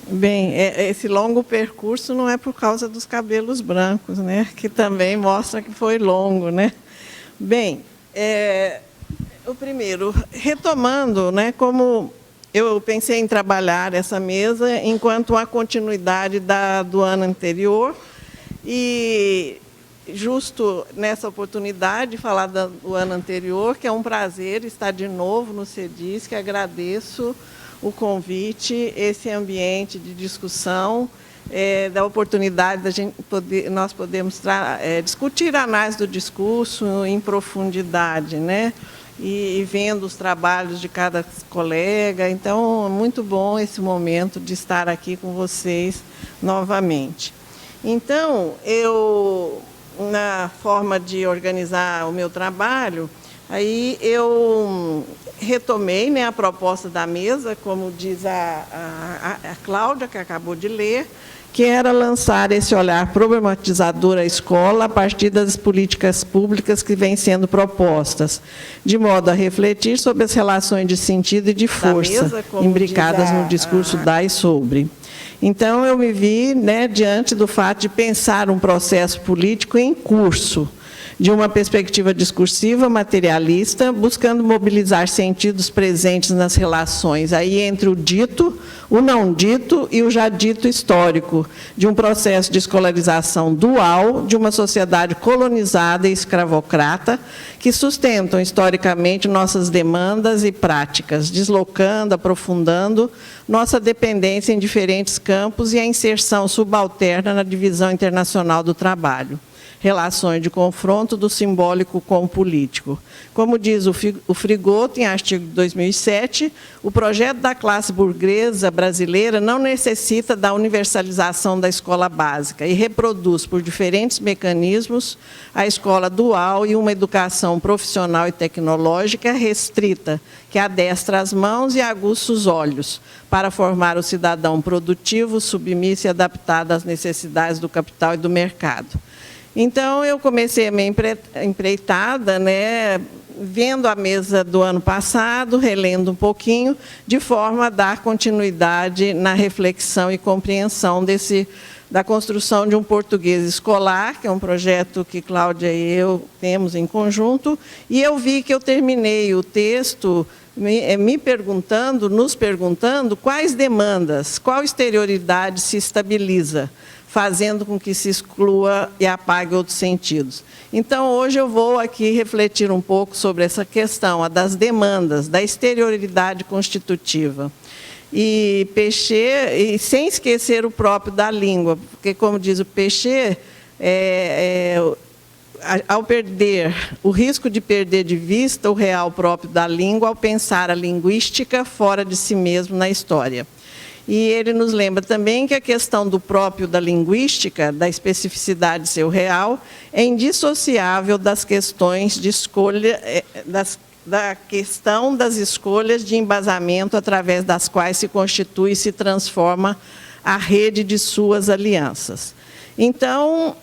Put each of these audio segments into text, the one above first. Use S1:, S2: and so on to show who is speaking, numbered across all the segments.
S1: Bem, esse longo percurso não é por causa dos cabelos brancos, né? Que também mostra que foi longo, né? Bem, o primeiro, retomando, né, como eu pensei em trabalhar essa mesa enquanto uma continuidade do ano anterior, e justo nessa oportunidade de falar do ano anterior, que é um prazer estar de novo no CEDISC, que agradeço o convite, esse ambiente de discussão, da oportunidade da gente nós podemos discutir a análise do discurso em profundidade, né? E vendo os trabalhos de cada colega. Então, é muito bom esse momento de estar aqui com vocês novamente. Então, na forma de organizar o meu trabalho, aí eu retomei, né, a proposta da mesa, como diz a Cláudia, que acabou de ler, que era lançar esse olhar problematizador à escola a partir das políticas públicas que vêm sendo propostas, de modo a refletir sobre as relações de sentido e de força mesa, imbricadas no discurso da e sobre. Então, eu me vi, né, diante do fato de pensar um processo político em curso, de uma perspectiva discursiva, materialista, buscando mobilizar sentidos presentes nas relações aí entre o dito, o não dito e o já dito histórico, de um processo de escolarização dual de uma sociedade colonizada e escravocrata, que sustentam historicamente nossas demandas e práticas, deslocando, aprofundando nossa dependência em diferentes campos e a inserção subalterna na divisão internacional do trabalho. Relações de confronto do simbólico com o político. Como diz o Frigoto, em artigo de 2007, o projeto da classe burguesa brasileira não necessita da universalização da escola básica e reproduz, por diferentes mecanismos, a escola dual e uma educação profissional e tecnológica restrita, que adestra as mãos e aguça os olhos, para formar o cidadão produtivo, submisso e adaptado às necessidades do capital e do mercado. Então, eu comecei a minha empreitada, né, vendo a mesa do ano passado, relendo um pouquinho, de forma a dar continuidade na reflexão e compreensão da construção de um português escolar, que é um projeto que Cláudia e eu temos em conjunto, e eu vi que eu terminei o texto nos perguntando quais demandas, qual exterioridade se estabiliza, fazendo com que se exclua e apague outros sentidos. Então, hoje eu vou aqui refletir um pouco sobre essa questão, a das demandas, da exterioridade constitutiva. E Péchet, e sem esquecer o próprio da língua, porque, como diz o Péchet, ao perder, o risco de perder de vista o real próprio da língua ao pensar a linguística fora de si mesmo na história. E ele nos lembra também que a questão do próprio da linguística, da especificidade de seu real, é indissociável das questões de escolha, da questão das escolhas de embasamento através das quais se constitui e se transforma a rede de suas alianças. Então,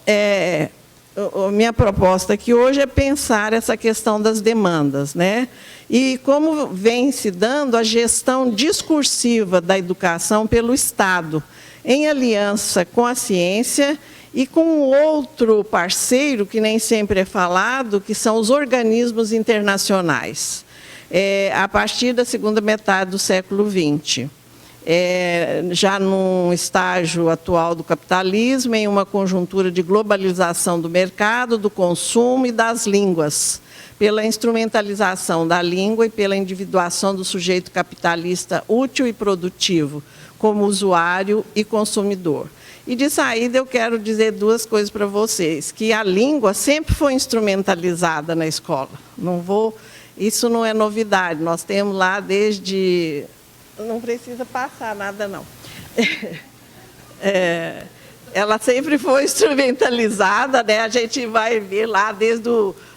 S1: a minha proposta aqui hoje é pensar essa questão das demandas, né? E como vem se dando a gestão discursiva da educação pelo Estado, em aliança com a ciência e com outro parceiro, que nem sempre é falado, que são os organismos internacionais, a partir da segunda metade do século XX. Já num estágio atual do capitalismo, em uma conjuntura de globalização do mercado, do consumo e das línguas, pela instrumentalização da língua e pela individuação do sujeito capitalista útil e produtivo, como usuário e consumidor. E de saída eu quero dizer duas coisas para vocês, que a língua sempre foi instrumentalizada na escola. Isso não é novidade, nós temos lá desde... Não precisa passar nada, não. Ela sempre foi instrumentalizada, né? A gente vai ver lá desde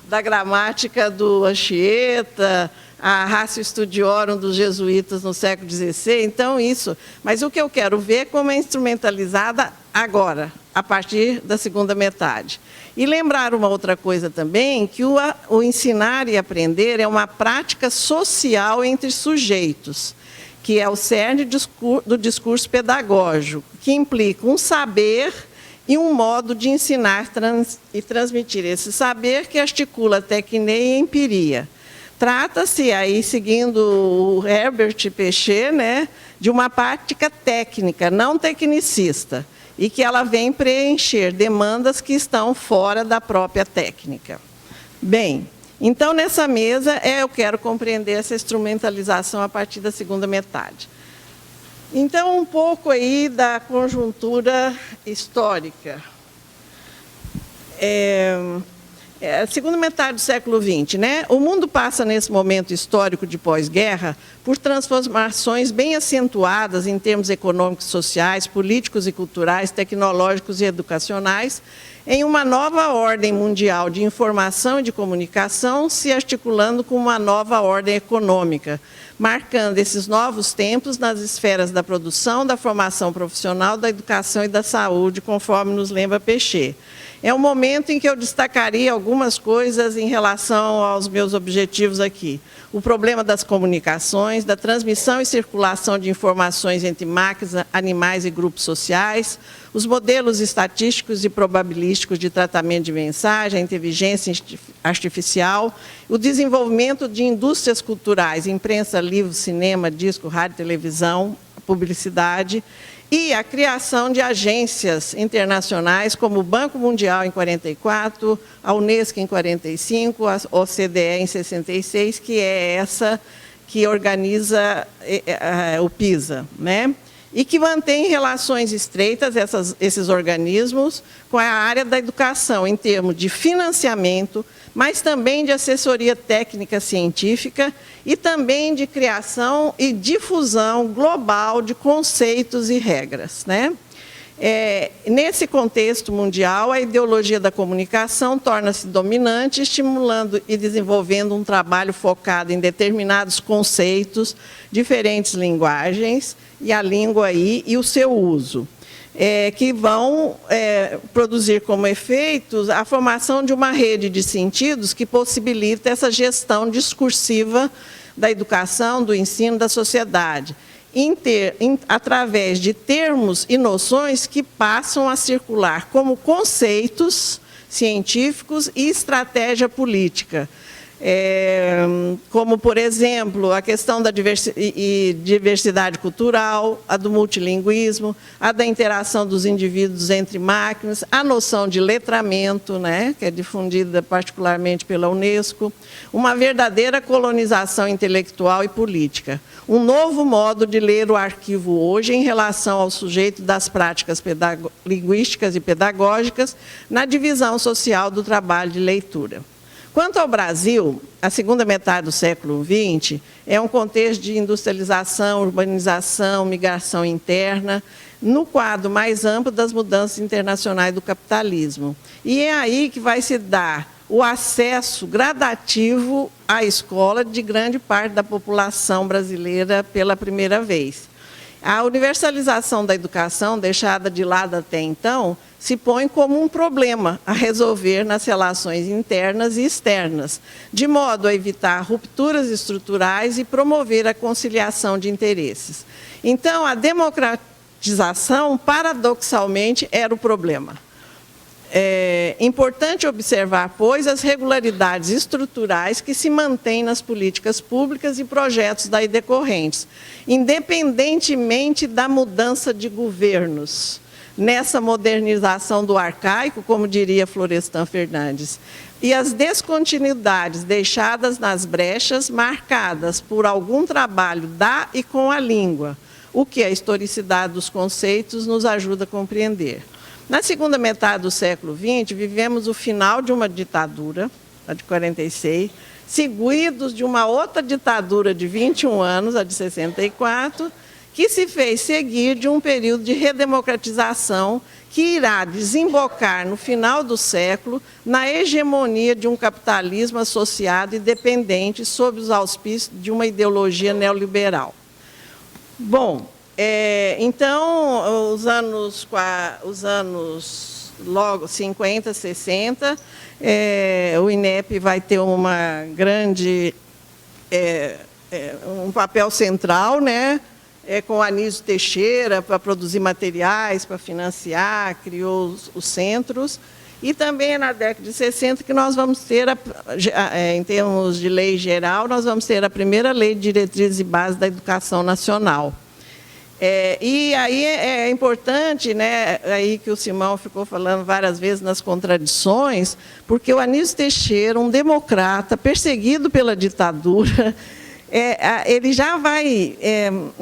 S1: da gramática do Anchieta, a Ratio Studiorum dos jesuítas no século XVI, então isso. Mas o que eu quero ver é como é instrumentalizada agora, a partir da segunda metade. E lembrar uma outra coisa também, que o ensinar e aprender é uma prática social entre sujeitos, que é o cerne do discurso pedagógico, que implica um saber e um modo de ensinar e transmitir esse saber que articula tecneia e empiria. Trata-se, aí, seguindo o Herbert Péchet, né, de uma prática técnica, não tecnicista, e que ela vem preencher demandas que estão fora da própria técnica. Bem, então, nessa mesa, eu quero compreender essa instrumentalização a partir da segunda metade. Então, um pouco aí da conjuntura histórica. A segunda metade do século XX, né? O mundo passa, nesse momento histórico de pós-guerra, por transformações bem acentuadas em termos econômicos, sociais, políticos e culturais, tecnológicos e educacionais, em uma nova ordem mundial de informação e de comunicação, se articulando com uma nova ordem econômica, marcando esses novos tempos nas esferas da produção, da formação profissional, da educação e da saúde, conforme nos lembra Péchet. É um momento em que eu destacaria algumas coisas em relação aos meus objetivos aqui. O problema das comunicações, da transmissão e circulação de informações entre máquinas, animais e grupos sociais, os modelos estatísticos e probabilísticos de tratamento de mensagem, a inteligência artificial, o desenvolvimento de indústrias culturais, imprensa, livro, cinema, disco, rádio, televisão, publicidade, e a criação de agências internacionais, como o Banco Mundial em 44, a Unesco em 45, a OCDE em 66, que é essa que organiza o PISA, né? E que mantém relações estreitas, esses organismos, com a área da educação, em termos de financiamento, mas também de assessoria técnica científica e também de criação e difusão global de conceitos e regras, né? Nesse contexto mundial, a ideologia da comunicação torna-se dominante, estimulando e desenvolvendo um trabalho focado em determinados conceitos, diferentes linguagens, e a língua aí, e o seu uso, que vão produzir como efeitos a formação de uma rede de sentidos que possibilita essa gestão discursiva da educação, do ensino, da sociedade, através de termos e noções que passam a circular como conceitos científicos e estratégia política. Como, por exemplo, a questão da diversidade cultural, a do multilinguismo, a da interação dos indivíduos entre máquinas, a noção de letramento, né, que é difundida particularmente pela Unesco, uma verdadeira colonização intelectual e política, um novo modo de ler o arquivo hoje em relação ao sujeito das práticas linguísticas e pedagógicas na divisão social do trabalho de leitura. Quanto ao Brasil, a segunda metade do século XX é um contexto de industrialização, urbanização, migração interna, no quadro mais amplo das mudanças internacionais do capitalismo. E é aí que vai se dar o acesso gradativo à escola de grande parte da população brasileira pela primeira vez. A universalização da educação, deixada de lado até então, se põe como um problema a resolver nas relações internas e externas, de modo a evitar rupturas estruturais e promover a conciliação de interesses. Então, a democratização, paradoxalmente, era o problema. É importante observar, pois, as regularidades estruturais que se mantêm nas políticas públicas e projetos daí decorrentes, independentemente da mudança de governos, nessa modernização do arcaico, como diria Florestan Fernandes, e as descontinuidades deixadas nas brechas marcadas por algum trabalho da e com a língua, o que a historicidade dos conceitos nos ajuda a compreender. Na segunda metade do século XX, vivemos o final de uma ditadura, a de 46, seguidos de uma outra ditadura de 21 anos, a de 64, que se fez seguir de um período de redemocratização que irá desembocar no final do século na hegemonia de um capitalismo associado e dependente sob os auspícios de uma ideologia neoliberal. Bom, então, os anos logo 50, 60, o INEP vai ter uma grande, um papel central, né? com o Anísio Teixeira para produzir materiais, para financiar, criou os centros. E também na década de 60 que nós vamos ter, em termos de lei geral, nós vamos ter a primeira lei de diretrizes e bases da educação nacional. E aí é importante, né, aí que o Simão ficou falando várias vezes nas contradições, porque o Anísio Teixeira, um democrata, perseguido pela ditadura, ele já vai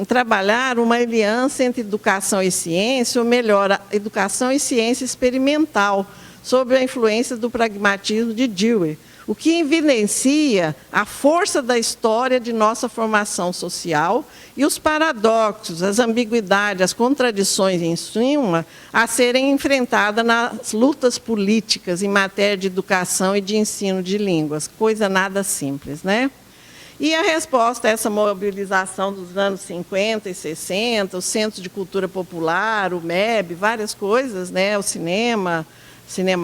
S1: trabalhar uma aliança entre educação e ciência, ou melhor, educação e ciência experimental, sob a influência do pragmatismo de Dewey, o que evidencia a força da história de nossa formação social e os paradoxos, as ambiguidades, as contradições, em suma, a serem enfrentadas nas lutas políticas em matéria de educação e de ensino de línguas, coisa nada simples, né? E a resposta a essa mobilização dos anos 50 e 60, os Centros de Cultura Popular, o MEB, várias coisas, né? O cinema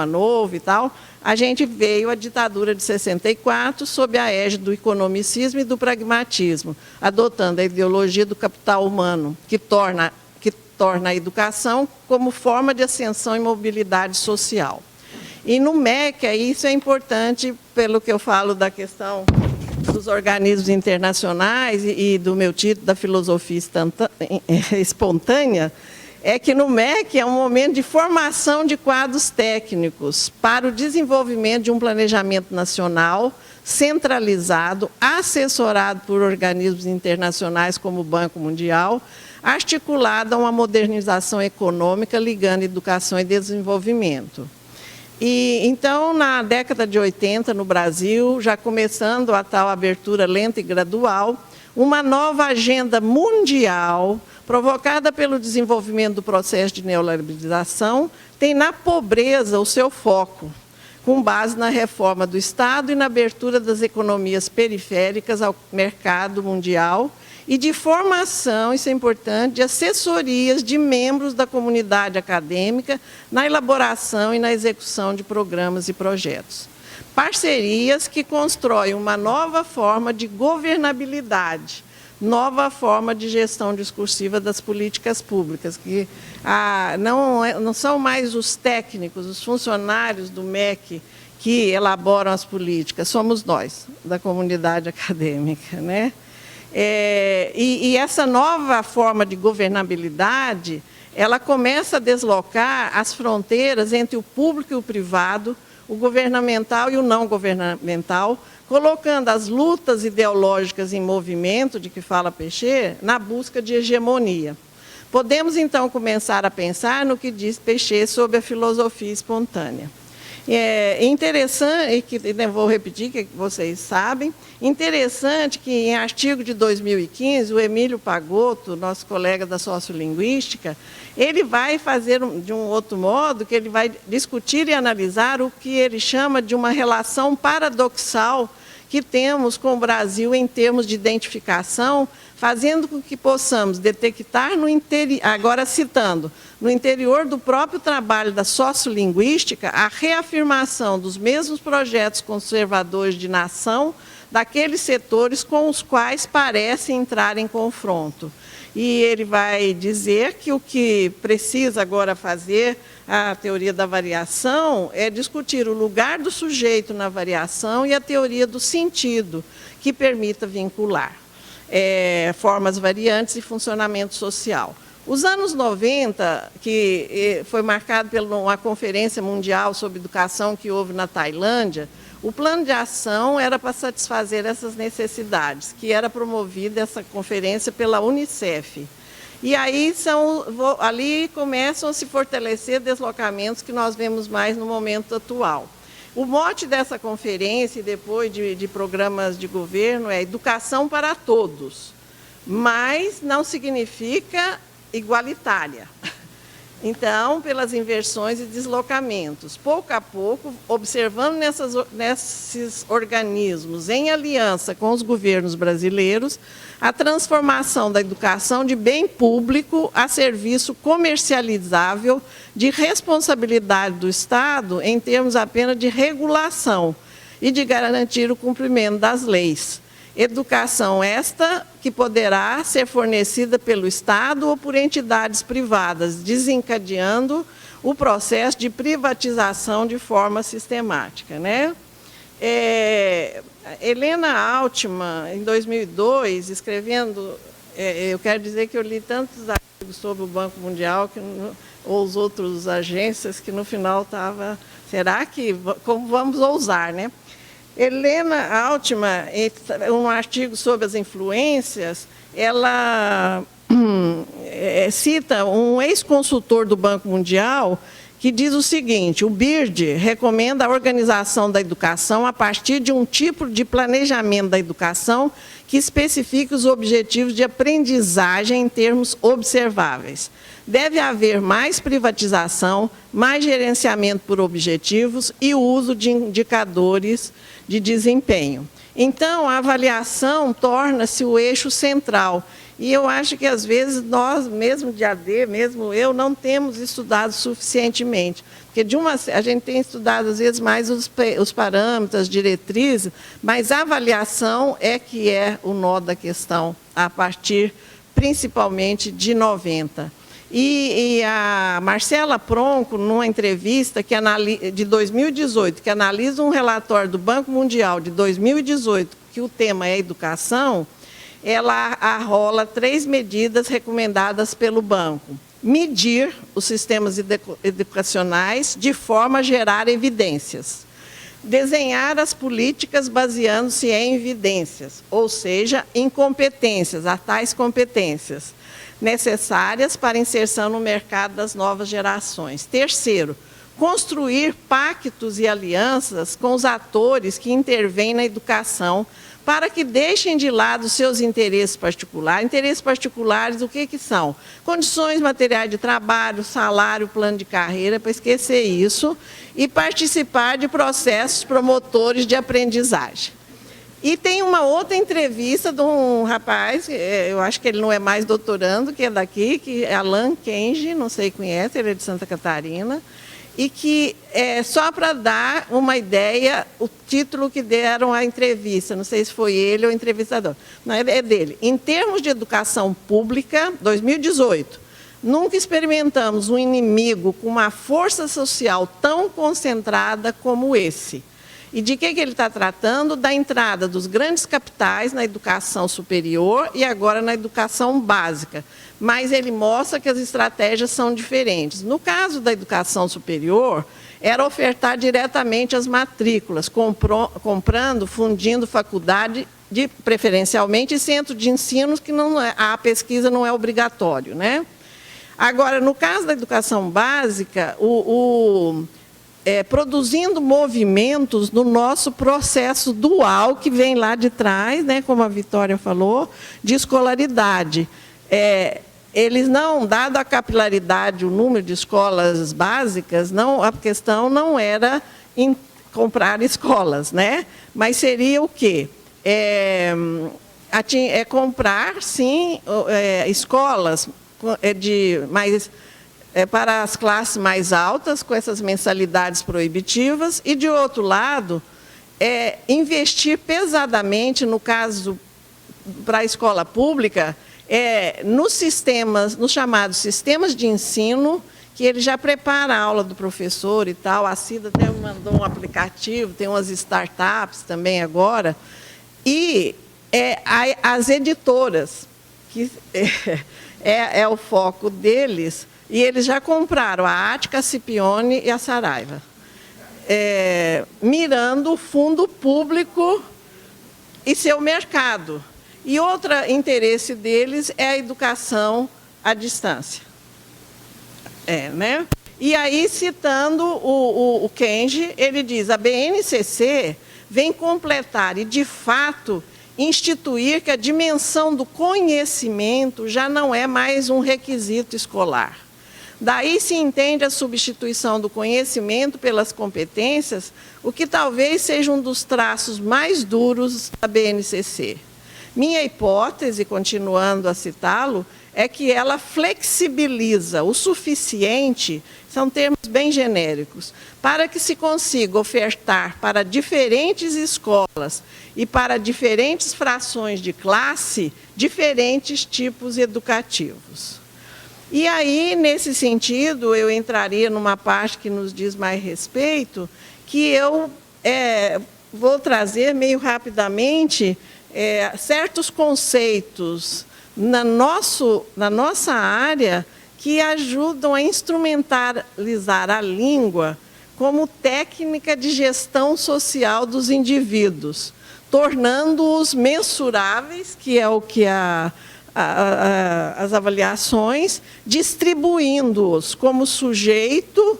S1: novo e tal, a gente veio a ditadura de 64 sob a égide do economicismo e do pragmatismo, adotando a ideologia do capital humano, que torna a educação como forma de ascensão e mobilidade social. E no MEC, isso é importante, pelo que eu falo da questão dos organismos internacionais e do meu título da filosofia espontânea, é que no MEC é um momento de formação de quadros técnicos para o desenvolvimento de um planejamento nacional centralizado, assessorado por organismos internacionais como o Banco Mundial, articulado a uma modernização econômica ligando educação e desenvolvimento. E, então, na década de 80, no Brasil, já começando a tal abertura lenta e gradual, uma nova agenda mundial provocada pelo desenvolvimento do processo de neoliberalização, tem na pobreza o seu foco, com base na reforma do Estado e na abertura das economias periféricas ao mercado mundial e de formação, isso é importante, de assessorias de membros da comunidade acadêmica na elaboração e na execução de programas e projetos. Parcerias que constroem uma nova forma de governabilidade, nova forma de gestão discursiva das políticas públicas, que não são mais os técnicos, os funcionários do MEC que elaboram as políticas, somos nós, da comunidade acadêmica, né? E essa nova forma de governabilidade, ela começa a deslocar as fronteiras entre o público e o privado, o governamental e o não governamental, colocando as lutas ideológicas em movimento, de que fala Peixê, na busca de hegemonia. Podemos, então, começar a pensar no que diz Peixê sobre a filosofia espontânea. É interessante, e que vou repetir, que vocês sabem, interessante que, em artigo de 2015, o Emílio Pagotto, nosso colega da sociolinguística, ele vai fazer de um outro modo, que ele vai discutir e analisar o que ele chama de uma relação paradoxal que temos com o Brasil em termos de identificação, fazendo com que possamos detectar no interior, agora citando, no interior do próprio trabalho da sociolinguística, a reafirmação dos mesmos projetos conservadores de nação daqueles setores com os quais parece entrar em confronto. E ele vai dizer que o que precisa agora fazer a teoria da variação é discutir o lugar do sujeito na variação e a teoria do sentido, que permita vincular formas variantes e funcionamento social. Os anos 90, que foi marcado por uma conferência mundial sobre educação que houve na Tailândia, o plano de ação era para satisfazer essas necessidades, que era promovida essa conferência pela Unicef. E aí ali começam a se fortalecer deslocamentos que nós vemos mais no momento atual. O mote dessa conferência, e depois de programas de governo, é educação para todos, mas não significa igualitária. Então, pelas inversões e deslocamentos, pouco a pouco, observando nesses organismos, em aliança com os governos brasileiros, a transformação da educação de bem público a serviço comercializável de responsabilidade do Estado em termos apenas de regulação e de garantir o cumprimento das leis. Educação esta que poderá ser fornecida pelo Estado ou por entidades privadas, desencadeando o processo de privatização de forma sistemática, né? Helena Altman, em 2002, escrevendo, eu quero dizer que eu li tantos artigos sobre o Banco Mundial ou os outros agências que no final estava, será que, como vamos ousar, né? Helena Altman, em um artigo sobre as influências, ela cita um ex-consultor do Banco Mundial que diz o seguinte: o BIRD recomenda a organização da educação a partir de um tipo de planejamento da educação que especifique os objetivos de aprendizagem em termos observáveis. Deve haver mais privatização, mais gerenciamento por objetivos e o uso de indicadores de desempenho. Então, a avaliação torna-se o eixo central. E eu acho que, às vezes, nós, mesmo de AD, mesmo eu, não temos estudado suficientemente. Porque a gente tem estudado, às vezes, mais os parâmetros, as diretrizes, mas a avaliação é que é o nó da questão, a partir, principalmente, de 90. E a Marcela Pronco, numa entrevista de 2018, que analisa um relatório do Banco Mundial de 2018, que o tema é educação, ela arrola 3 medidas recomendadas pelo banco. Medir os sistemas educacionais de forma a gerar evidências. Desenhar as políticas baseando-se em evidências, ou seja, em competências, a tais competências necessárias para a inserção no mercado das novas gerações. Terceiro, construir pactos e alianças com os atores que intervêm na educação para que deixem de lado seus interesses particulares. Interesses particulares, o que são? Condições materiais de trabalho, salário, plano de carreira, para esquecer isso, e participar de processos promotores de aprendizagem. E tem uma outra entrevista de um rapaz, eu acho que ele não é mais doutorando, que é daqui, que é Alan Kenji, não sei se conhece, ele é de Santa Catarina, e que, só para dar uma ideia, o título que deram à entrevista, não sei se foi ele ou o entrevistador, não, é dele. Em termos de educação pública, 2018, nunca experimentamos um inimigo com uma força social tão concentrada como esse. E de que ele está tratando? Da entrada dos grandes capitais na educação superior e agora na educação básica. Mas ele mostra que as estratégias são diferentes. No caso da educação superior, era ofertar diretamente as matrículas, comprando, fundindo faculdade, preferencialmente, e centro de ensino, que não a pesquisa não é obrigatório, né? Agora, no caso da educação básica, produzindo movimentos no nosso processo dual, que vem lá de trás, né, como a Vitória falou, de escolaridade. Eles não, dado a capilaridade, o número de escolas básicas, a questão não era em comprar escolas, né? Mas seria o quê? Comprar, sim, escolas para as classes mais altas, com essas mensalidades proibitivas, e, de outro lado, investir pesadamente, no caso, para a escola pública, nos chamados sistemas de ensino, que ele já prepara a aula do professor e tal. A Cida até me mandou um aplicativo, tem umas startups também agora, e as editoras, que é o foco deles. E eles já compraram a Ática, a Scipione e a Saraiva, mirando o fundo público e seu mercado. E outro interesse deles é a educação à distância. Né? E aí, citando o Kenji, ele diz: a BNCC vem completar e, de fato, instituir que a dimensão do conhecimento já não é mais um requisito escolar. Daí se entende a substituição do conhecimento pelas competências, o que talvez seja um dos traços mais duros da BNCC. Minha hipótese, continuando a citá-lo, é que ela flexibiliza o suficiente, são termos bem genéricos, para que se consiga ofertar para diferentes escolas e para diferentes frações de classe, diferentes tipos educativos. E aí, nesse sentido, eu entraria numa parte que nos diz mais respeito, que eu vou trazer meio rapidamente certos conceitos na nossa área que ajudam a instrumentalizar a língua como técnica de gestão social dos indivíduos, tornando-os mensuráveis, que é o que as avaliações, distribuindo-os como sujeito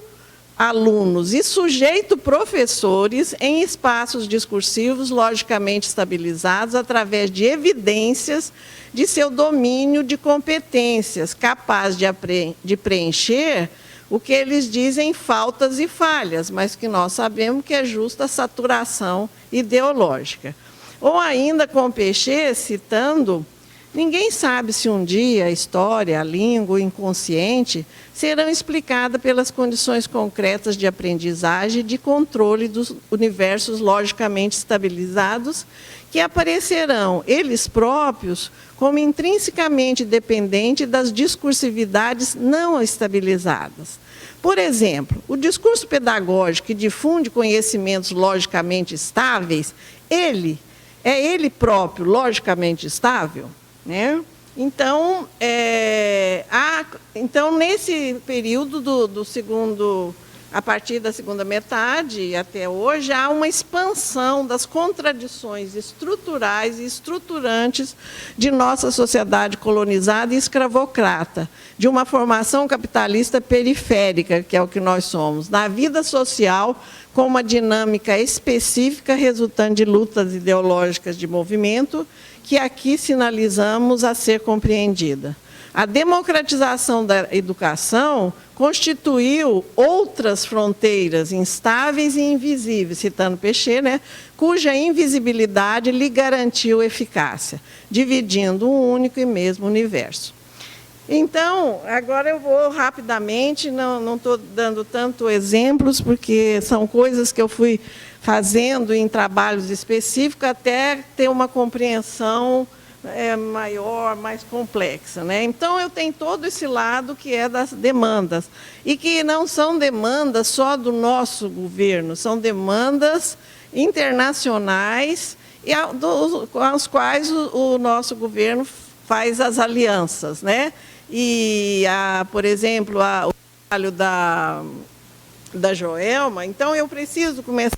S1: alunos e sujeito professores em espaços discursivos logicamente estabilizados através de evidências de seu domínio de competências, capaz de preencher o que eles dizem faltas e falhas, mas que nós sabemos que é justa saturação ideológica. Ou ainda com Pechet, citando: ninguém sabe se um dia a história, a língua, o inconsciente serão explicadas pelas condições concretas de aprendizagem e de controle dos universos logicamente estabilizados que aparecerão, eles próprios, como intrinsecamente dependentes das discursividades não estabilizadas. Por exemplo, o discurso pedagógico que difunde conhecimentos logicamente estáveis, ele próprio logicamente estável, né? Então, nesse período do segundo, a partir da segunda metade até hoje, há uma expansão das contradições estruturais e estruturantes de nossa sociedade colonizada e escravocrata, de uma formação capitalista periférica, que é o que nós somos, na vida social, com uma dinâmica específica resultante de lutas ideológicas de movimento, que aqui sinalizamos a ser compreendida. A democratização da educação constituiu outras fronteiras instáveis e invisíveis, citando Pechet, né, cuja invisibilidade lhe garantiu eficácia, dividindo um único e mesmo universo. Então, agora eu vou rapidamente, não estou dando tanto exemplos, porque são coisas que eu fui fazendo em trabalhos específicos até ter uma compreensão maior, mais complexa, né? Então, eu tenho todo esse lado que é das demandas, e que não são demandas só do nosso governo, são demandas internacionais e com as quais o nosso governo faz as alianças, né? E, por exemplo, o trabalho da Joelma, então eu preciso começar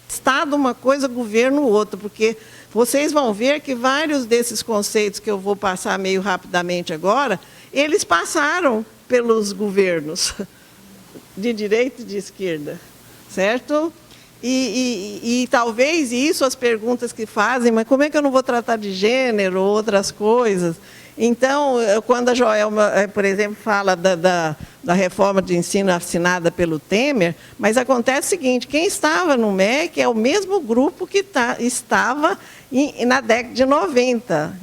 S1: Estado uma coisa, governo outra, porque vocês vão ver que vários desses conceitos que eu vou passar meio rapidamente agora, eles passaram pelos governos de direita e de esquerda, certo? E talvez isso, as perguntas que fazem, mas como é que eu não vou tratar de gênero ou outras coisas? Então, quando a Joelma, por exemplo, fala da reforma de ensino assinada pelo Temer, mas acontece o seguinte: quem estava no MEC é o mesmo grupo que estava na década de 90.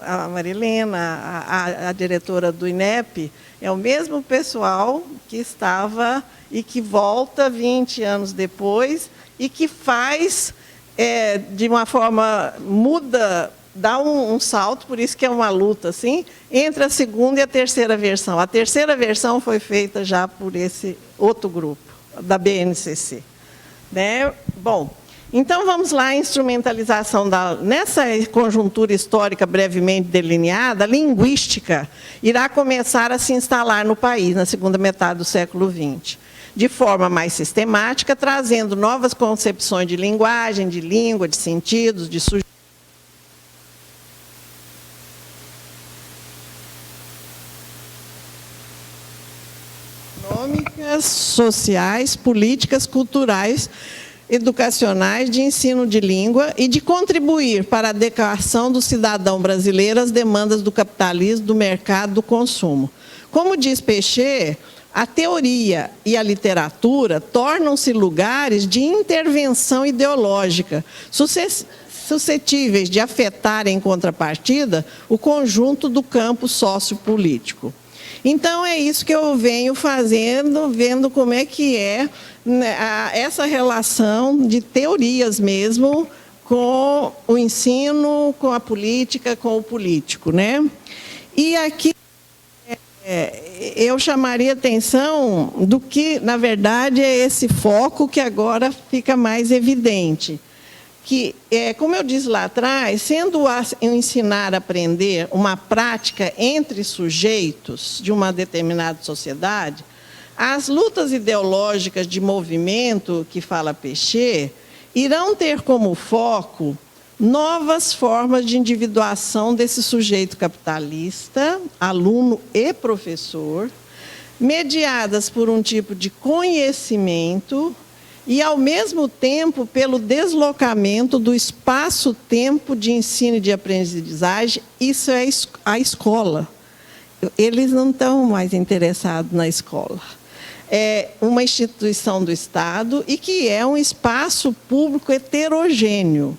S1: A Marilena, a diretora do INEP, é o mesmo pessoal que estava e que volta 20 anos depois e que faz, de uma forma, dá um salto, por isso que é uma luta, assim, entre a segunda e a terceira versão. A terceira versão foi feita já por esse outro grupo, da BNCC. Né? Bom, então vamos lá, a instrumentalização nessa conjuntura histórica brevemente delineada, a linguística irá começar a se instalar no país na segunda metade do século XX, de forma mais sistemática, trazendo novas concepções de linguagem, de língua, de sentidos, de sujeito, econômicas, sociais, políticas, culturais, educacionais, de ensino de língua e de contribuir para a adequação do cidadão brasileiro às demandas do capitalismo, do mercado, do consumo. Como diz Pechet, a teoria e a literatura tornam-se lugares de intervenção ideológica, suscetíveis de afetar, em contrapartida, o conjunto do campo sociopolítico. Então, é isso que eu venho fazendo, vendo como é que é, né, essa relação de teorias mesmo com o ensino, com a política, com o político, né? E aqui eu chamaria atenção do que, na verdade, é esse foco que agora fica mais evidente. Que, como eu disse lá atrás, sendo o ensinar a aprender uma prática entre sujeitos de uma determinada sociedade, as lutas ideológicas de movimento, que fala Pechet, irão ter como foco novas formas de individuação desse sujeito capitalista, aluno e professor, mediadas por um tipo de conhecimento e, ao mesmo tempo, pelo deslocamento do espaço-tempo de ensino e de aprendizagem. Isso é a escola. Eles não estão mais interessados na escola. É uma instituição do Estado e que é um espaço público heterogêneo.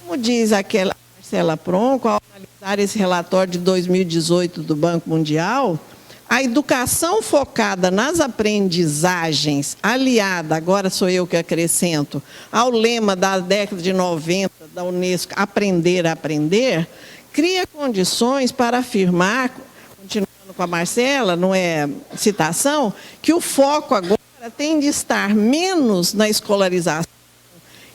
S1: Como diz aquela Marcela Pronco, ao analisar esse relatório de 2018 do Banco Mundial, a educação focada nas aprendizagens, aliada, agora sou eu que acrescento, ao lema da década de 90 da Unesco, aprender a aprender, cria condições para afirmar, continuando com a Marcela, não é citação, que o foco agora tem de estar menos na escolarização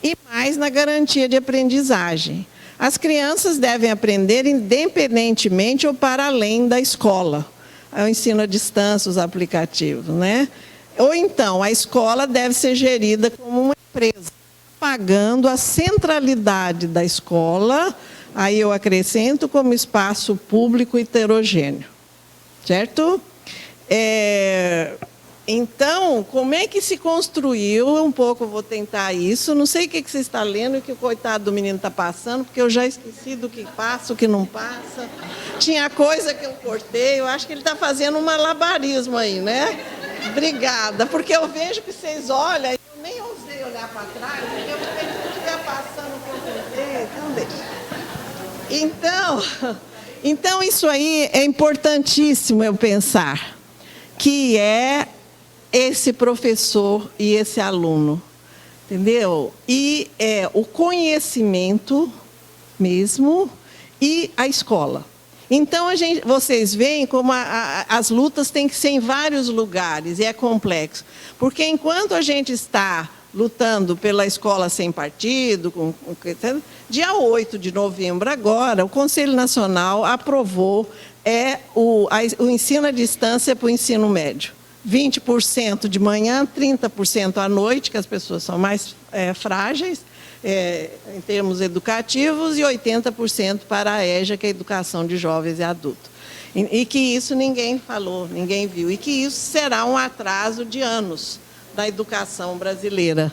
S1: e mais na garantia de aprendizagem. As crianças devem aprender independentemente ou para além da escola. É o ensino à distância, os aplicativos, né? Ou então, a escola deve ser gerida como uma empresa, pagando a centralidade da escola, aí eu acrescento, como espaço público heterogêneo. Certo? Então, como é que se construiu, um pouco eu vou tentar isso, não sei o que você está lendo e o que o coitado do menino está passando, porque eu já esqueci do que passa, o que não passa. Tinha coisa que eu cortei, eu acho que ele está fazendo um malabarismo aí, né? Obrigada, porque eu vejo que vocês olham, eu nem ousei olhar para trás, porque eu estiver passando o que eu cortei, então deixa. Então, isso aí é importantíssimo eu pensar, que é esse professor e esse aluno, entendeu? E o conhecimento mesmo e a escola. Então, vocês veem como as lutas têm que ser em vários lugares, e é complexo. Porque enquanto a gente está lutando pela escola sem partido, dia 8 de novembro agora, o Conselho Nacional aprovou o ensino à distância para o ensino médio. 20% de manhã, 30% à noite, que as pessoas são mais frágeis, em termos educativos, e 80% para a EJA, que é a educação de jovens e adultos. E que isso ninguém falou, ninguém viu. E que isso será um atraso de anos da educação brasileira,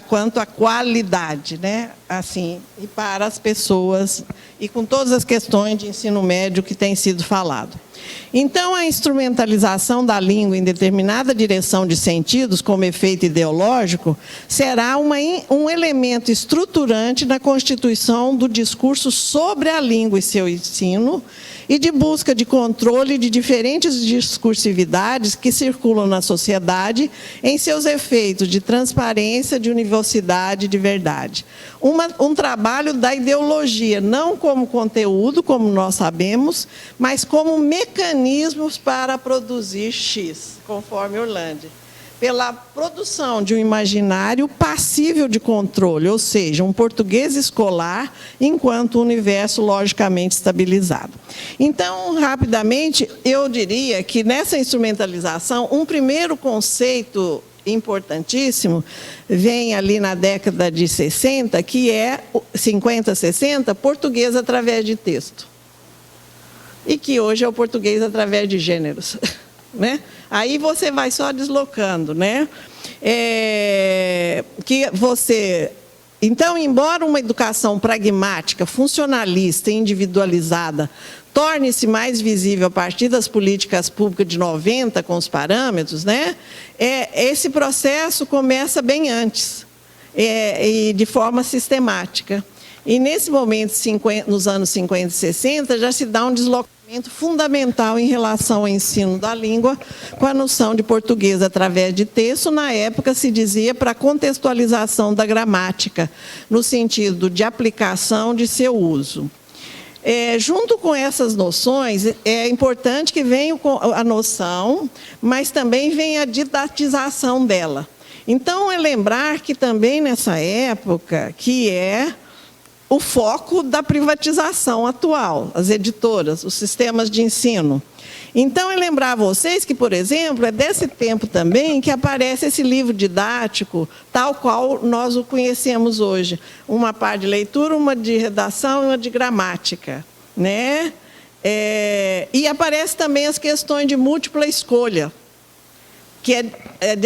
S1: quanto à qualidade, né? Assim, e para as pessoas, e com todas as questões de ensino médio que tem sido falado. Então, a instrumentalização da língua em determinada direção de sentidos, como efeito ideológico, será um elemento estruturante na constituição do discurso sobre a língua e seu ensino, e de busca de controle de diferentes discursividades que circulam na sociedade em seus efeitos de transparência, de universalidade, de verdade. Um trabalho da ideologia, não como conteúdo, como nós sabemos, mas como mecanismos para produzir X, conforme Orlandi. Pela produção de um imaginário passível de controle, ou seja, um português escolar, enquanto universo logicamente estabilizado. Então, rapidamente, eu diria que nessa instrumentalização, um primeiro conceito importantíssimo vem ali na década de 60, que é 50, 60, português através de texto. E que hoje é o português através de gêneros. Né? Aí você vai só deslocando, né? Então, embora uma educação pragmática, funcionalista e individualizada torne-se mais visível a partir das políticas públicas de 90, com os parâmetros, né? Esse processo começa bem antes. e de forma sistemática. E, nesse momento, nos anos 50 e 60, já se dá um deslocamento fundamental em relação ao ensino da língua, com a noção de português através de texto. Na época, se dizia para a contextualização da gramática, no sentido de aplicação de seu uso. Junto com essas noções, é importante que venha a noção, mas também venha a didatização dela. Então, é lembrar que também nessa época, que é o foco da privatização atual, as editoras, os sistemas de ensino. Então, é lembrar a vocês que, por exemplo, é desse tempo também que aparece esse livro didático, tal qual nós o conhecemos hoje. Uma parte de leitura, uma de redação e uma de gramática, né? E aparece também as questões de múltipla escolha, que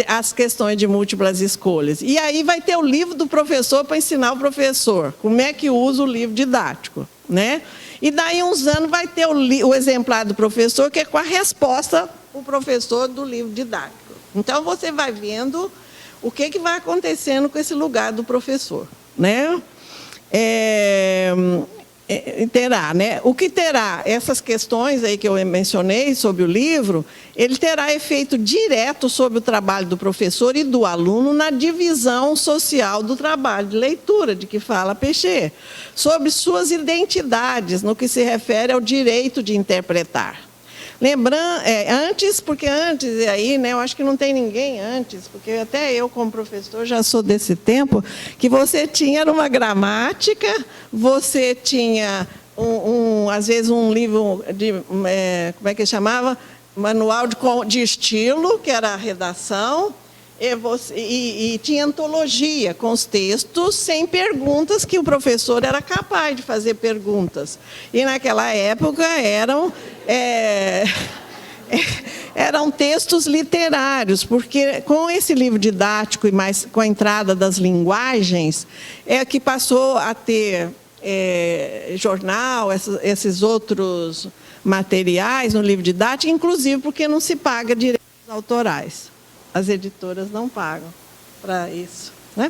S1: as questões de múltiplas escolhas. E aí vai ter o livro do professor para ensinar o professor como é que usa o livro didático, né? E daí uns anos vai ter o exemplar do professor, que é com a resposta o professor do livro didático. Então, você vai vendo o que vai acontecendo com esse lugar do professor, né? Terá, né? O que terá essas questões aí que eu mencionei sobre o livro, ele terá efeito direto sobre o trabalho do professor e do aluno na divisão social do trabalho de leitura, de que fala Peixê, sobre suas identidades, no que se refere ao direito de interpretar. Lembrando, porque antes, aí, né, eu acho que não tem ninguém antes, porque até eu, como professor, já sou desse tempo, que você tinha uma gramática, você tinha, às vezes, um livro de, como é que chamava? Manual de estilo, que era a redação, e tinha antologia com os textos sem perguntas, que o professor era capaz de fazer perguntas. E naquela época eram textos literários, porque com esse livro didático e mais com a entrada das linguagens, que passou a ter jornal, esses outros materiais no livro didático, inclusive porque não se paga direitos autorais. As editoras não pagam para isso, né?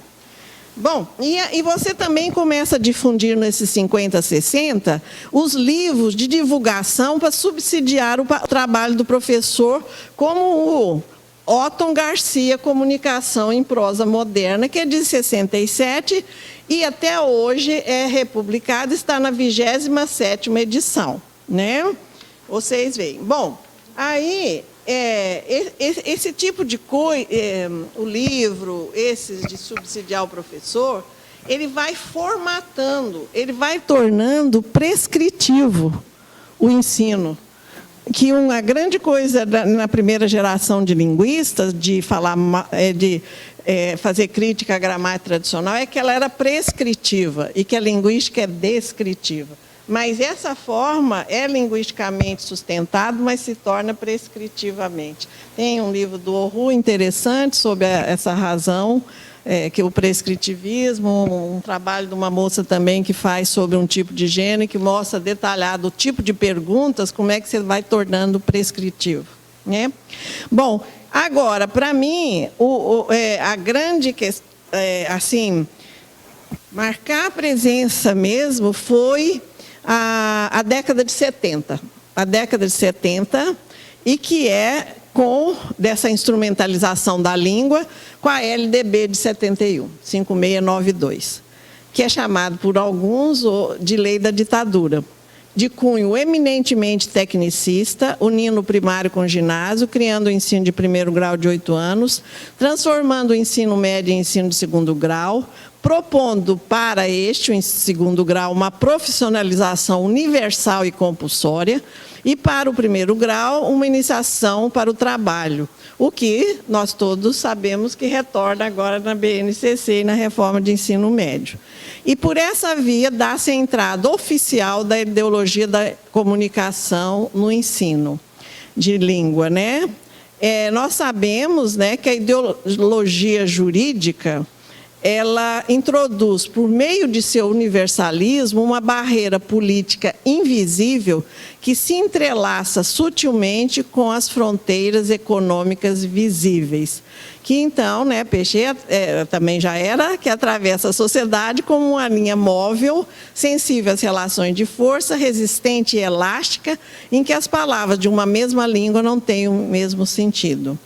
S1: Bom, e você também começa a difundir nesses 50, 60, os livros de divulgação para subsidiar o trabalho do professor, como o Otton Garcia, Comunicação em Prosa Moderna, que é de 67 e até hoje é republicado, está na 27ª edição, né? Vocês veem. Bom, aí... esse tipo de coisa, o livro, esses de subsidiar o professor, ele vai formatando, ele vai tornando prescritivo o ensino. Que uma grande coisa na primeira geração de linguistas, de fazer crítica à gramática tradicional, é que ela era prescritiva e que a linguística é descritiva. Mas essa forma é linguisticamente sustentada, mas se torna prescritivamente. Tem um livro do Orru interessante sobre essa razão, que é o prescritivismo, um trabalho de uma moça também que faz sobre um tipo de gênero, que mostra detalhado o tipo de perguntas, como é que você vai tornando prescritivo, né? Bom, agora, para mim, a grande questão, assim, marcar a presença mesmo foi a década de 70. A década de 70, e que é com dessa instrumentalização da língua, com a LDB de 71, 5692, que é chamado por alguns de lei da ditadura, de cunho eminentemente tecnicista, unindo o primário com o ginásio, criando o ensino de primeiro grau de 8 anos, transformando o ensino médio em ensino de segundo grau, propondo para este, o segundo grau, uma profissionalização universal e compulsória, e para o primeiro grau, uma iniciação para o trabalho, o que nós todos sabemos que retorna agora na BNCC e na reforma de ensino médio. E por essa via dá-se a entrada oficial da ideologia da comunicação no ensino de língua, né? Nós sabemos, né, que a ideologia jurídica ela introduz, por meio de seu universalismo, uma barreira política invisível que se entrelaça sutilmente com as fronteiras econômicas visíveis. Que então, né, Peixe também já era, que atravessa a sociedade como uma linha móvel, sensível às relações de força, resistente e elástica, em que as palavras de uma mesma língua não têm o mesmo sentido.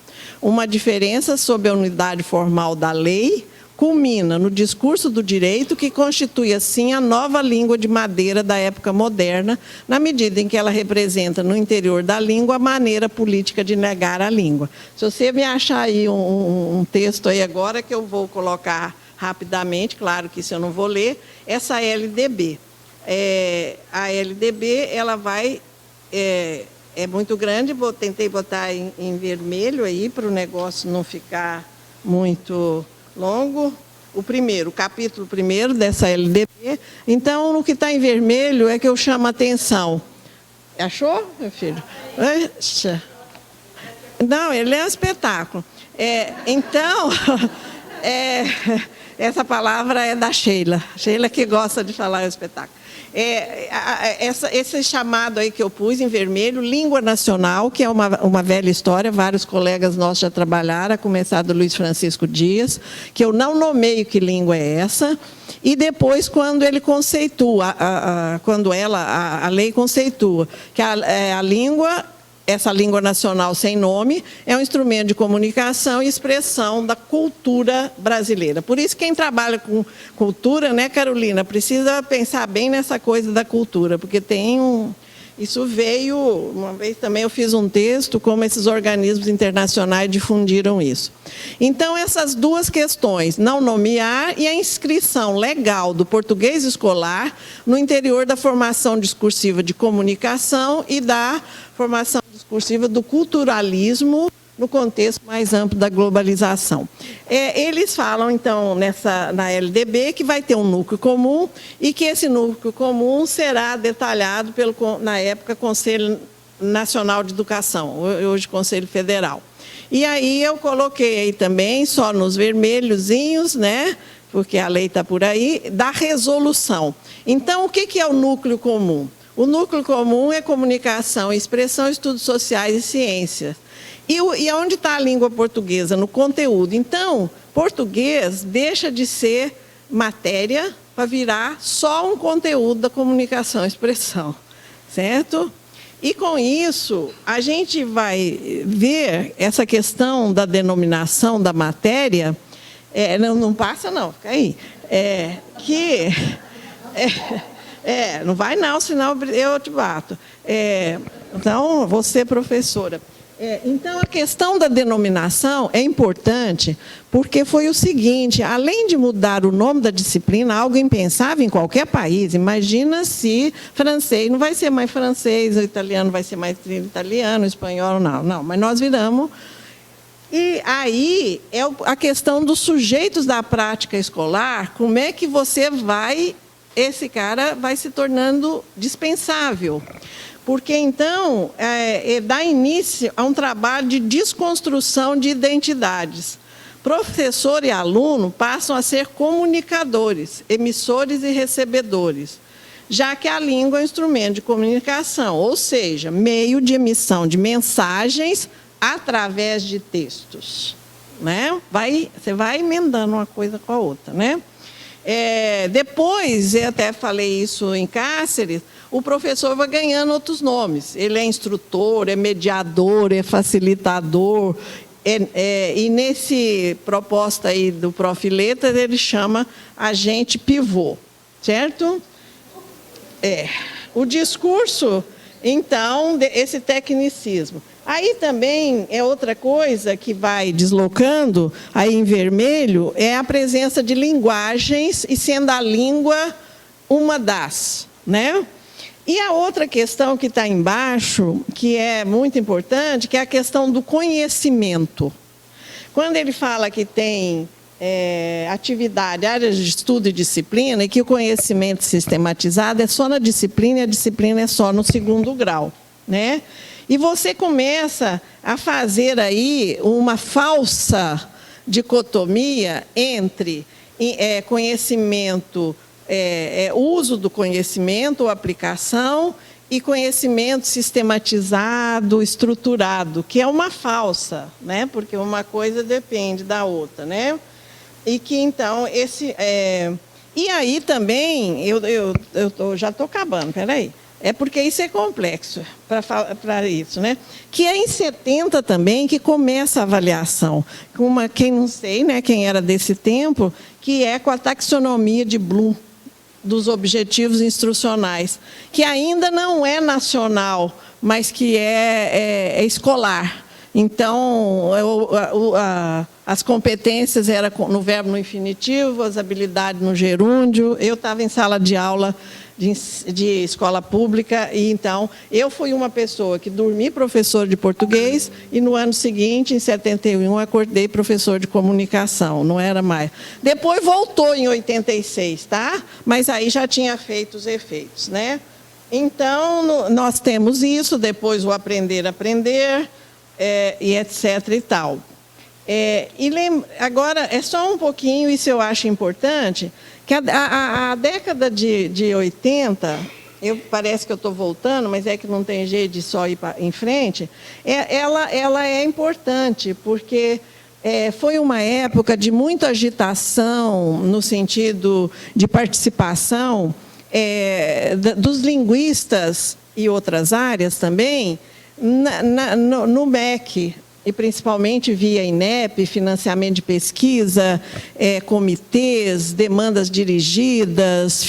S1: Uma diferença sob a unidade formal da lei culmina no discurso do direito, que constitui, assim, a nova língua de madeira da época moderna, na medida em que ela representa, no interior da língua, a maneira política de negar a língua. Se você me achar aí um texto aí agora, que eu vou colocar rapidamente, claro que isso eu não vou ler, essa LDB. A LDB, ela vai... é muito grande, tentei botar em vermelho aí, para o negócio não ficar muito... longo, o capítulo primeiro dessa LDB. Então, o que está em vermelho é que eu chamo a atenção. Achou, meu filho? Não, ele é um espetáculo. Então, essa palavra é da Sheila. Sheila que gosta de falar espetáculo. Esse chamado aí que eu pus em vermelho, língua nacional, que é uma velha história, vários colegas nossos já trabalharam, a começar do Luiz Francisco Dias, que eu não nomeio que língua é essa, e depois quando ele conceitua, quando a lei conceitua, que a língua... Essa língua nacional sem nome é um instrumento de comunicação e expressão da cultura brasileira. Por isso, quem trabalha com cultura, né, Carolina, precisa pensar bem nessa coisa da cultura, porque isso veio, uma vez também eu fiz um texto, como esses organismos internacionais difundiram isso. Então, essas duas questões, não nomear e a inscrição legal do português escolar no interior da formação discursiva de comunicação e da formação discursiva do culturalismo no contexto mais amplo da globalização. Eles falam, então, na LDB, que vai ter um núcleo comum e que esse núcleo comum será detalhado na época, Conselho Nacional de Educação, hoje Conselho Federal. E aí eu coloquei aí também, só nos vermelhozinhos, né, porque a lei está por aí, da resolução. Então, o que é o núcleo comum? O núcleo comum é comunicação, expressão, estudos sociais e ciências. E onde está a língua portuguesa? No conteúdo. Então, português deixa de ser matéria para virar só um conteúdo da comunicação e expressão, certo? E com isso, a gente vai ver essa questão da denominação da matéria, não passa não, fica aí, não vai não, senão eu te bato. Então, você, professora. Então, a questão da denominação é importante, porque foi o seguinte, além de mudar o nome da disciplina, algo impensável em qualquer país, imagina se francês não vai ser mais francês, o italiano vai ser mais italiano, o espanhol não, mas nós viramos... E aí é a questão dos sujeitos da prática escolar, como é que você esse cara vai se tornando dispensável. Porque, então, dá início a um trabalho de desconstrução de identidades. Professor e aluno passam a ser comunicadores, emissores e recebedores, já que a língua é um instrumento de comunicação, ou seja, meio de emissão de mensagens através de textos. Né? Você vai emendando uma coisa com a outra, né? Depois, eu até falei isso em Cáceres, o professor vai ganhando outros nomes. Ele é instrutor, é mediador, é facilitador. E nesse proposta aí do Prof. Letras, ele chama agente pivô, certo? O discurso, então, esse tecnicismo. Aí também é outra coisa que vai deslocando, aí em vermelho, é a presença de linguagens, e sendo a língua uma das, né? E a outra questão que está embaixo, que é muito importante, que é a questão do conhecimento. Quando ele fala que tem atividade, áreas de estudo e disciplina, e que o conhecimento sistematizado é só na disciplina, e a disciplina é só no segundo grau, né? E você começa a fazer aí uma falsa dicotomia entre conhecimento, uso do conhecimento ou aplicação, e conhecimento sistematizado, estruturado, que é uma falsa, né? Porque uma coisa depende da outra, né? E que, então, e aí também, já estou acabando, peraí. É porque isso é complexo para isso, né? Que é em 70 também que começa a avaliação. Quem não sei, né, quem era desse tempo, que é com a taxonomia de Bloom, dos objetivos instrucionais, que ainda não é nacional, mas que é escolar. Então, as competências eram no verbo no infinitivo, as habilidades no gerúndio. Eu estava em sala de aula de escola pública, e então eu fui uma pessoa que dormi professor de português e no ano seguinte, em 71, acordei professor de comunicação, não era mais. Depois voltou em 86, tá? Mas aí já tinha feito os efeitos, né? Então, nós temos isso, depois o aprender a aprender, e etc. e tal. Agora, é só um pouquinho, isso eu acho importante, que a década de 80, parece que eu estou voltando, mas é que não tem jeito de só ir em frente, ela é importante, porque foi uma época de muita agitação, no sentido de participação dos linguistas e outras áreas também, no MEC, e principalmente via INEP, financiamento de pesquisa, comitês, demandas dirigidas,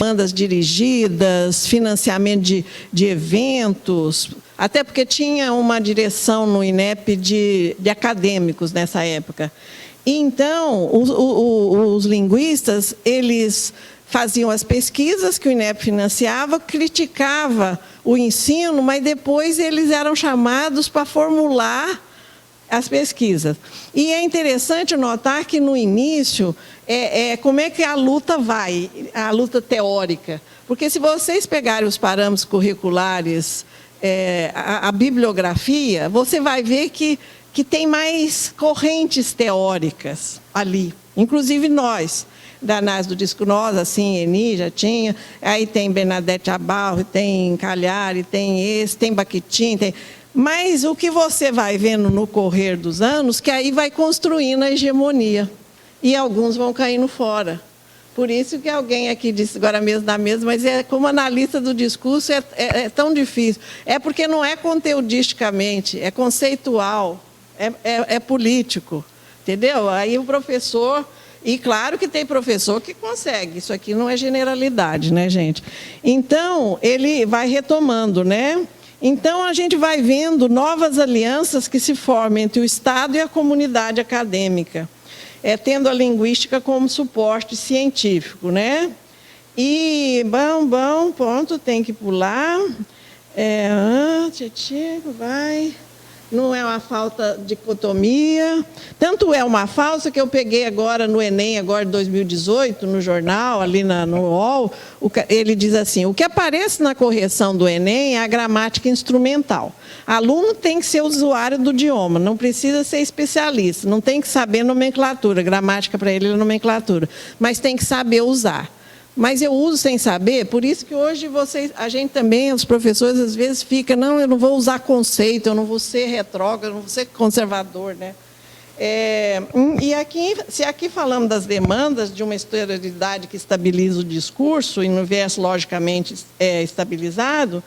S1: financiamento de eventos, até porque tinha uma direção no INEP de acadêmicos nessa época. E, então, os linguistas, eles faziam as pesquisas que o INEP financiava, criticava o ensino, mas depois eles eram chamados para formular as pesquisas. E é interessante notar que, no início, como é que a luta vai, a luta teórica. Porque, se vocês pegarem os parâmetros curriculares, a bibliografia, você vai ver que tem mais correntes teóricas ali. Inclusive nós, da análise do disco, nós, assim, Eni já tinha, aí tem Bernadette Abarro, tem Cagliari, tem Bakhtin, tem... Mas o que você vai vendo no correr dos anos, que aí vai construindo a hegemonia. E alguns vão caindo fora. Por isso que alguém aqui disse agora mesmo na mesa, mas como analista do discurso é tão difícil. É porque não é conteudisticamente, é conceitual, é político. Entendeu? Aí o professor... E claro que tem professor que consegue. Isso aqui não é generalidade, né, gente? Então, ele vai retomando, né? Então, a gente vai vendo novas alianças que se formam entre o Estado e a comunidade acadêmica, tendo a linguística como suporte científico, né? E, ponto, tem que pular. Vai... Não é uma falta de dicotomia. Tanto é uma falsa que eu peguei agora no Enem, agora de 2018, no jornal, ali no UOL, ele diz assim: o que aparece na correção do Enem é a gramática instrumental. Aluno tem que ser usuário do idioma, não precisa ser especialista, não tem que saber nomenclatura, gramática para ele é nomenclatura, mas tem que saber usar. Mas eu uso sem saber, por isso que hoje a gente também, os professores, às vezes fica, não, eu não vou usar conceito, eu não vou ser retrógrado, eu não vou ser conservador, né? E se aqui falamos das demandas de uma exterioridade que estabiliza o discurso, em um universo logicamente estabilizado,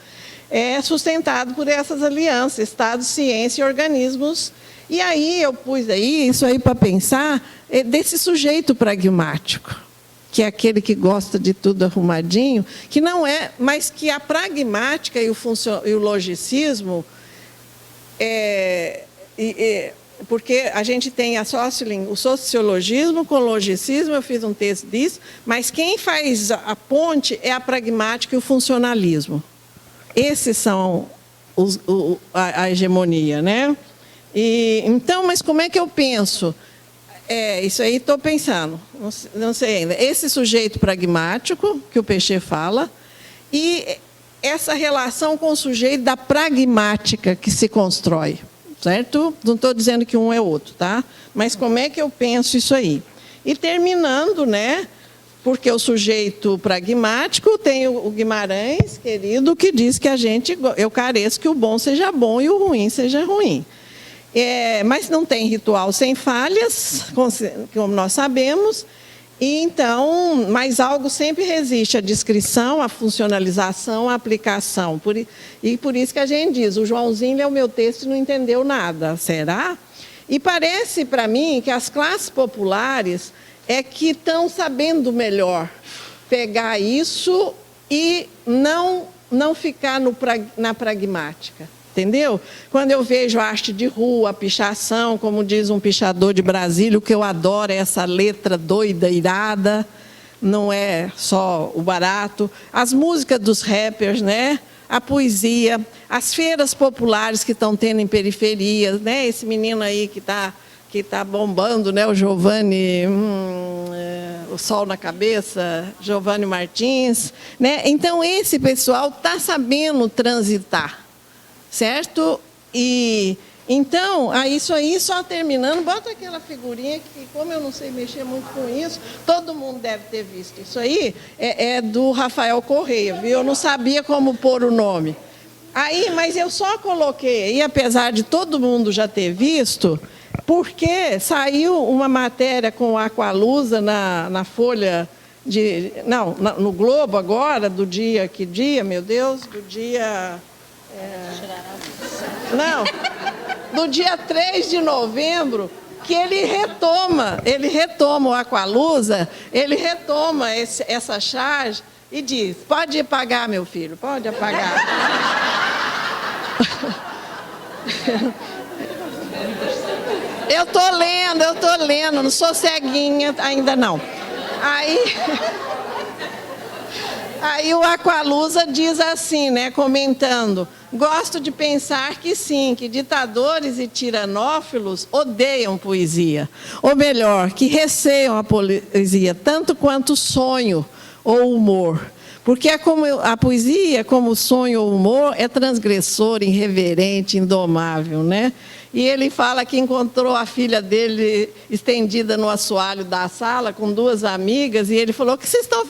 S1: é sustentado por essas alianças, Estado, ciência e organismos. E aí eu pus isso aí para pensar desse sujeito pragmático, que é aquele que gosta de tudo arrumadinho, que não é, mas que a pragmática e o logicismo, porque a gente tem o sociologismo com o logicismo, eu fiz um texto disso, mas quem faz a ponte é a pragmática e o funcionalismo. Esses são a hegemonia, né? Então, mas como é que eu penso? Isso aí estou pensando, não sei ainda. Esse sujeito pragmático, que o Peixe fala, e essa relação com o sujeito da pragmática que se constrói, certo? Não estou dizendo que um é outro, tá? Mas como é que eu penso isso aí? E terminando, né? Porque o sujeito pragmático tem o Guimarães, querido, que diz que eu careço que o bom seja bom e o ruim seja ruim. Mas não tem ritual sem falhas, como nós sabemos, e então, mas algo sempre resiste à descrição, à funcionalização, à aplicação. E por isso que a gente diz, o Joãozinho leu meu texto e não entendeu nada, será? E parece para mim que as classes populares que estão sabendo melhor pegar isso e não ficar na pragmática. Entendeu? Quando eu vejo a arte de rua, a pichação, como diz um pichador de Brasília, o que eu adoro é essa letra doida, irada, não é só o barato. As músicas dos rappers, né? A poesia, as feiras populares que estão tendo em periferias, né? Esse menino aí que tá bombando, né? O Giovanni, o sol na cabeça, Giovanni Martins, né? Então, esse pessoal está sabendo transitar. Certo? E então, isso aí, só terminando, bota aquela figurinha que, como eu não sei mexer muito com isso, todo mundo deve ter visto. Isso aí é do Rafael Correia, viu? Eu não sabia como pôr o nome. Aí, mas eu só coloquei, e apesar de todo mundo já ter visto, porque saiu uma matéria com Aqualusa na Folha no Globo agora, do dia, que dia, meu Deus, do dia... do dia 3 de novembro, que ele retoma o Aqualusa, ele retoma essa charge e diz, pode apagar, meu filho, pode apagar. Eu tô lendo, não sou ceguinha ainda não. Aí o Aqualusa diz assim, né, comentando, gosto de pensar que sim, que ditadores e tiranófilos odeiam poesia. Ou melhor, que receiam a poesia, tanto quanto o sonho ou o humor. Porque a poesia, como o sonho ou o humor, é transgressor, irreverente, indomável, né? E ele fala que encontrou a filha dele estendida no assoalho da sala com duas amigas, e ele falou, o que vocês estão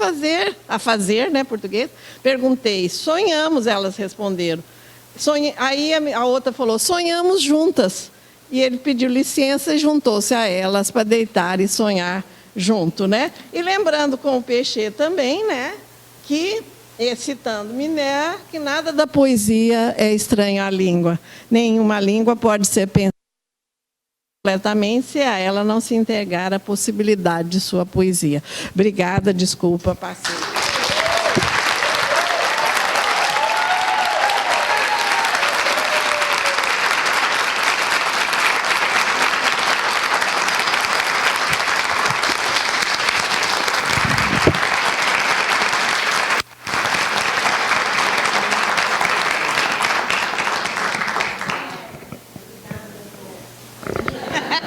S1: a fazer, né, português? Perguntei, sonhamos, elas responderam. Aí a outra falou, sonhamos juntas. E ele pediu licença e juntou-se a elas para deitar e sonhar junto, né? E lembrando com o Peixê também, né, que... citando Miné, que nada da poesia é estranho à língua. Nenhuma língua pode ser pensada completamente se a ela não se integrar a possibilidade de sua poesia. Obrigada, desculpa, passei.